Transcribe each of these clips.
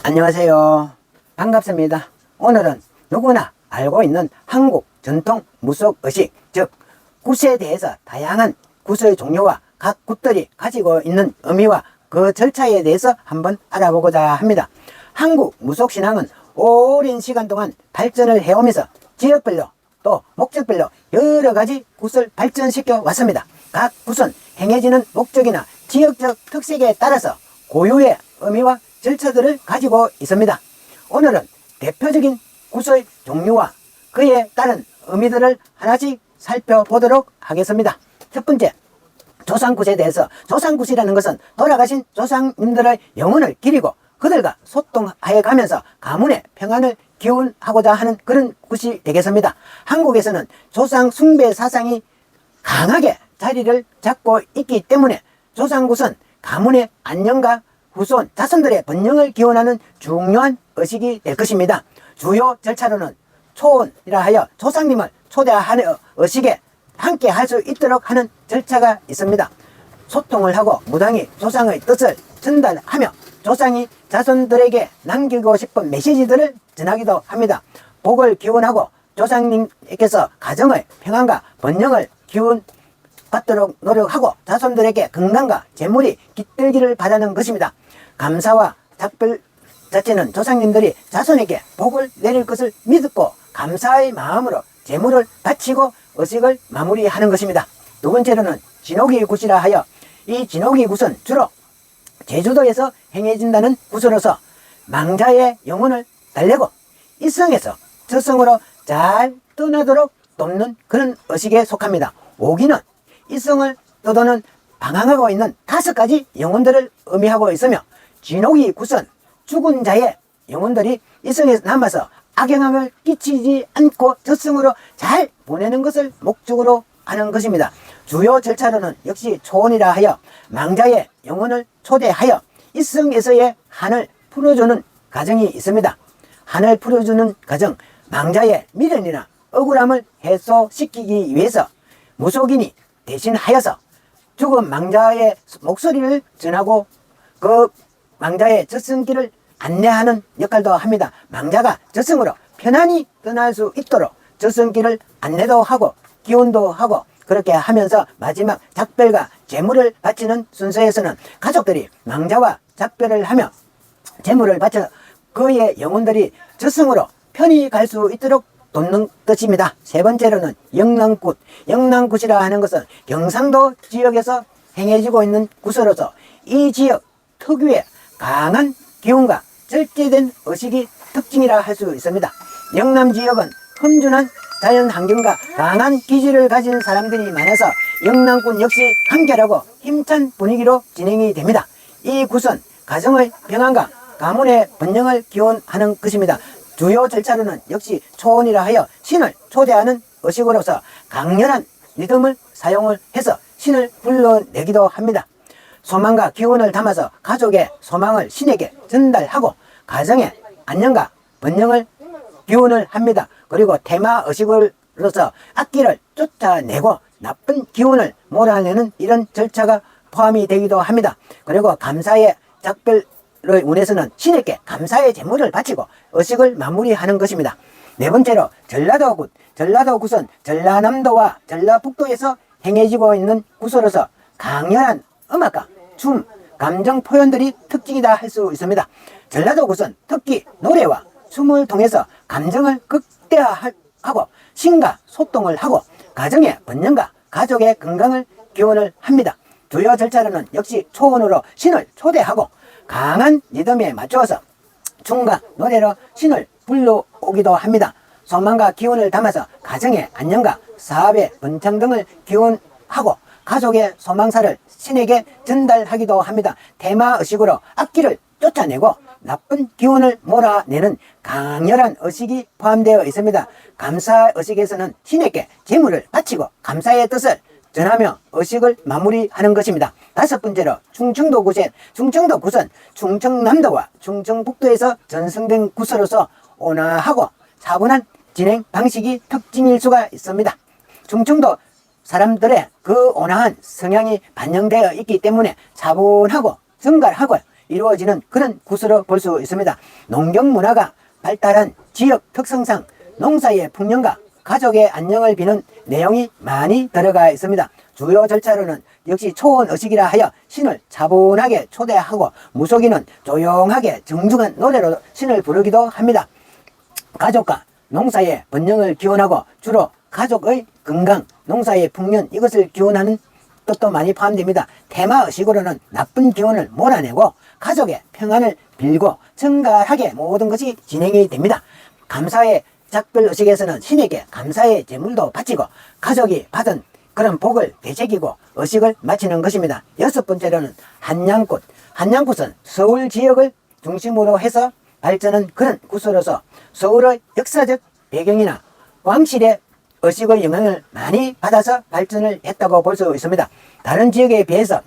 안녕하세요. 반갑습니다. 오늘은 누구나 알고 있는 한국 전통 무속 의식, 즉 굿에 대해서 다양한 굿의 종류와 각 굿들이 가지고 있는 의미와 그 절차에 대해서 한번 알아보고자 합니다. 한국 무속 신앙은 오랜 시간 동안 발전을 해오면서 지역별로 또 목적별로 여러 가지 굿을 발전시켜 왔습니다. 각 굿은 행해지는 목적이나 지역적 특색에 따라서 고유의 의미와 절차들을 가지고 있습니다. 오늘은 대표적인 굿의 종류와 그에 따른 의미들을 하나씩 살펴보도록 하겠습니다. 첫 번째, 조상굿에 대해서. 조상굿이라는 것은 돌아가신 조상님들의 영혼을 기리고 그들과 소통하여 가면서 가문의 평안을 기원하고자 하는 그런 굿이 되겠습니다. 한국에서는 조상 숭배 사상이 강하게 자리를 잡고 있기 때문에 조상굿은 가문의 안녕과 후손, 자손들의 번영을 기원하는 중요한 의식이 될 것입니다. 주요 절차로는 초혼이라 하여 조상님을 초대하는 의식에 함께 할 수 있도록 하는 절차가 있습니다. 소통을 하고 무당이 조상의 뜻을 전달하며 조상이 자손들에게 남기고 싶은 메시지들을 전하기도 합니다. 복을 기원하고 조상님께서 가정의 평안과 번영을 기원받도록 노력하고 자손들에게 건강과 재물이 깃들기를 바라는 것입니다. 감사와 작별 자체는 조상님들이 자손에게 복을 내릴 것을 믿고 감사의 마음으로 재물을 바치고 의식을 마무리하는 것입니다. 두 번째로는 진옥이 굿이라 하여 이 진옥이 굿은 주로 제주도에서 행해진다는 굿으로서 망자의 영혼을 달래고 이성에서 저성으로 잘 떠나도록 돕는 그런 의식에 속합니다. 오기는 이성을 떠도는 방황하고 있는 5가지 영혼들을 의미하고 있으며 진옥이 굿은 죽은 자의 영혼들이 이성에 남아서 악영향을 끼치지 않고 저승으로 잘 보내는 것을 목적으로 하는 것입니다. 주요 절차로는 역시 초혼이라 하여 망자의 영혼을 초대하여 이성에서의 한을 풀어주는 과정이 있습니다. 한을 풀어주는 과정, 망자의 미련이나 억울함을 해소시키기 위해서 무속인이 대신하여서 죽은 망자의 목소리를 전하고 그 망자의 저승길을 안내하는 역할도 합니다. 망자가 저승으로 편안히 떠날 수 있도록 저승길을 안내도 하고 기원도 하고 그렇게 하면서 마지막 작별과 제물을 바치는 순서에서는 가족들이 망자와 작별을 하며 제물을 바쳐 그의 영혼들이 저승으로 편히 갈 수 있도록 돕는 것입니다. 세 번째로는 영랑굿. 영랑굿이라 하는 것은 경상도 지역에서 행해지고 있는 굿으로서 이 지역 특유의 강한 기운과 절제된 의식이 특징이라 할 수 있습니다. 영남 지역은 험준한 자연 환경과 강한 기질을 가진 사람들이 많아서 영남군 역시 간결하고 힘찬 분위기로 진행이 됩니다. 이 굿은 가정의 평안과 가문의 번영을 기원하는 것입니다. 주요 절차로는 역시 초혼이라 하여 신을 초대하는 의식으로서 강렬한 리듬을 사용을 해서 신을 불러내기도 합니다. 소망과 기원을 담아서 가족의 소망을 신에게 전달하고 가정의 안녕과 번영을 기원을 합니다. 그리고 테마 의식으로서 악기를 쫓아내고 나쁜 기운을 몰아내는 이런 절차가 포함이 되기도 합니다. 그리고 감사의 작별의 운에서는 신에게 감사의 제물을 바치고 의식을 마무리하는 것입니다. 네 번째로 전라도굿. 전라도굿은 전라남도와 전라북도에서 행해지고 있는 굿으로서 강렬한 음악과 춤, 감정 표현들이 특징이다 할 수 있습니다. 전라도굿은 특히 노래와 춤을 통해서 감정을 극대화하고 신과 소통을 하고 가정의 번영과 가족의 건강을 기원을 합니다. 주요 절차로는 역시 초혼으로 신을 초대하고 강한 리듬에 맞추어서 춤과 노래로 신을 불러오기도 합니다. 소망과 기원을 담아서 가정의 안녕과 사업의 번창 등을 기원하고 가족의 소망사를 신에게 전달하기도 합니다. 테마의식으로 악기를 쫓아내고 나쁜 기운을 몰아내는 강렬한 의식이 포함되어 있습니다. 감사의식에서는 신에게 재물을 바치고 감사의 뜻을 전하며 의식을 마무리하는 것입니다. 5번째로 충청도굿은 충청남도와 충청북도에서 전승된 굿으로서 온화하고 차분한 진행 방식이 특징일 수가 있습니다. 충청도 사람들의 그 온화한 성향이 반영되어 있기 때문에 차분하고 정갈하고 이루어지는 그런 구슬로 볼 수 있습니다. 농경 문화가 발달한 지역 특성상 농사의 풍년과 가족의 안녕을 비는 내용이 많이 들어가 있습니다. 주요 절차로는 역시 초원의식이라 하여 신을 차분하게 초대하고 무속인은 조용하게 정중한 노래로 신을 부르기도 합니다. 가족과 농사의 번영을 기원하고 주로 가족의 건강, 농사의 풍년 이것을 기원하는 뜻도 많이 포함됩니다. 테마의식으로는 나쁜 기운을 몰아내고 가족의 평안을 빌고 정갈하게 모든 것이 진행이 됩니다. 감사의 작별의식에서는 신에게 감사의 제물도 바치고 가족이 받은 그런 복을 되새기고 의식을 마치는 것입니다. 여섯 번째로는 한양꽃. 한양꽃은 서울 지역을 중심으로 해서 발전한 그런 구슬로서 서울의 역사적 배경이나 왕실의 의식의 영향을 많이 받아서 발전을 했다고 볼 수 있습니다. 다른 지역에 비해서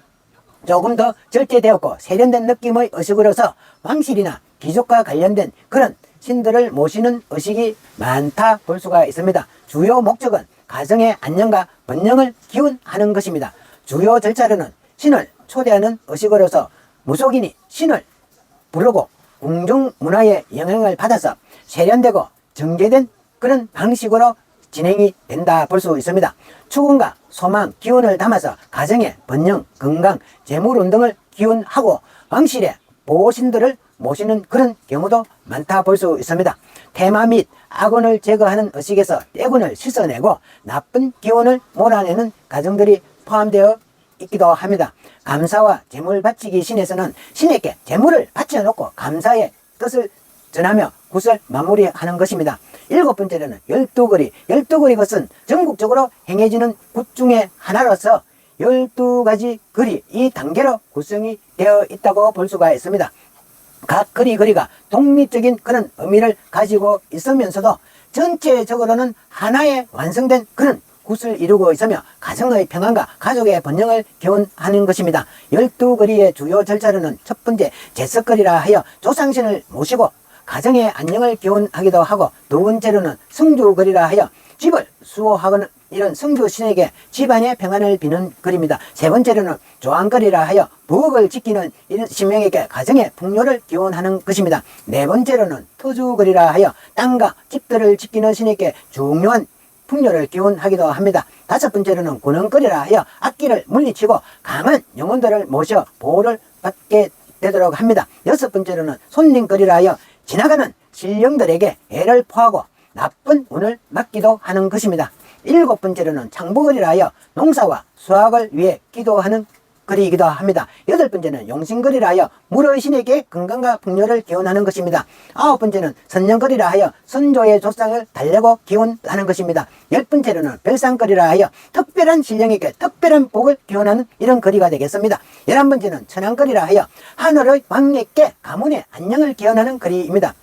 조금 더 절제되었고 세련된 느낌의 의식으로서 왕실이나 귀족과 관련된 그런 신들을 모시는 의식이 많다 볼 수가 있습니다. 주요 목적은 가정의 안녕과 번영을 기원하는 것입니다. 주요 절차로는 신을 초대하는 의식으로서 무속인이 신을 부르고 궁중문화의 영향을 받아서 세련되고 정제된 그런 방식으로 진행이 된다 볼 수 있습니다. 축원과 소망, 기원을 담아서 가정의 번영, 건강, 재물운 등을 기원하고 왕실의 보호신들을 모시는 그런 경우도 많다 볼 수 있습니다. 테마 및 악운을 제거하는 의식에서 떼군을 씻어내고 나쁜 기운을 몰아내는 가정들이 포함되어 있기도 합니다. 감사와 재물 바치기 신에서는 신에게 재물을 바쳐놓고 감사의 뜻을 전하며 굿을 마무리하는 것입니다. 일곱 번째로는 12거리. 12거리 것은 전국적으로 행해지는 굿 중에 하나로서 12가지 거리, 이 단계로 구성이 되어 있다고 볼 수가 있습니다. 각 거리가 독립적인 그런 의미를 가지고 있으면서도 전체적으로는 하나의 완성된 그런 굿을 이루고 있으며 가정의 평안과 가족의 번영을 기원하는 것입니다. 12거리의 주요 절차로는 첫 번째 제석거리라 하여 조상신을 모시고 가정의 안녕을 기원하기도 하고, 두 번째로는 성주거리라 하여 집을 수호하거나 이런 성주신에게 집안의 평안을 비는 거리입니다. 세 번째로는 조안거리라 하여 부엌을 지키는 이런 신명에게 가정의 풍요를 기원하는 것입니다. 네 번째로는 터주거리라 하여 땅과 집들을 지키는 신에게 중요한 풍요를 기원하기도 합니다. 다섯 번째로는 군원거리라 하여 악기를 물리치고 강한 영혼들을 모셔 보호를 받게 되도록 합니다. 여섯 번째로는 손님거리라 하여 지나가는 신령들에게 애를 포하고 나쁜 운을 막기도 하는 것입니다. 일곱 번째로는 창부거리라 하여 농사와 수확을 위해 기도하는 거리이기도 합니다. 여덟 번째는 용신거리라 하여 물의 신에게 건강과 풍요를 기원하는 것입니다. 아홉 번째는 선령거리라 하여 선조의 조상을 달래고 기원하는 것입니다. 열 번째로는 별상거리라 하여 특별한 신령에게 특별한 복을 기원하는 이런 거리가 되겠습니다. 11번째는 천왕거리라 하여 하늘의 왕에게 가문의 안녕을 기원하는 거리입니다.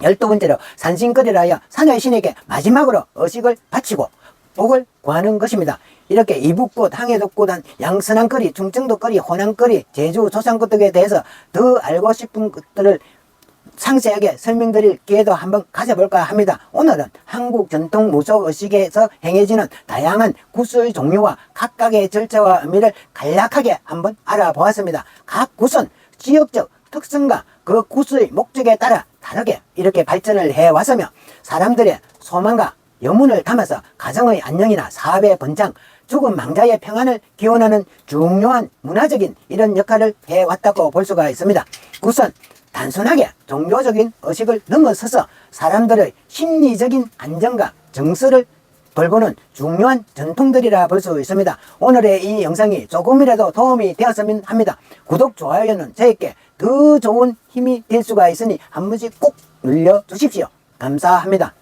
12번째로 산신거리라 하여 산의 신에게 마지막으로 의식을 바치고 복을 구하는 것입니다. 이렇게 이북꽃, 항해도꽃, 양선항거리, 충청도거리, 호남거리, 제주 조상꽃 등에 대해서 더 알고 싶은 것들을 상세하게 설명드릴 기회도 한번 가져볼까 합니다. 오늘은 한국 전통 무속의식에서 행해지는 다양한 굿의 종류와 각각의 절차와 의미를 간략하게 한번 알아보았습니다. 각 굿은 지역적 특성과 그 굿의 목적에 따라 다르게 이렇게 발전을 해왔으며 사람들의 소망과 염원을 담아서 가정의 안녕이나 사업의 번창, 죽은 망자의 평안을 기원하는 중요한 문화적인 이런 역할을 해왔다고 볼 수가 있습니다. 굿은 단순하게 종교적인 의식을 넘어서서 사람들의 심리적인 안정과 정서를 돌보는 중요한 전통들이라 볼 수 있습니다. 오늘의 이 영상이 조금이라도 도움이 되었으면 합니다. 구독, 좋아요는 저에게 더 좋은 힘이 될 수가 있으니 한 번씩 꼭 눌러주십시오. 감사합니다.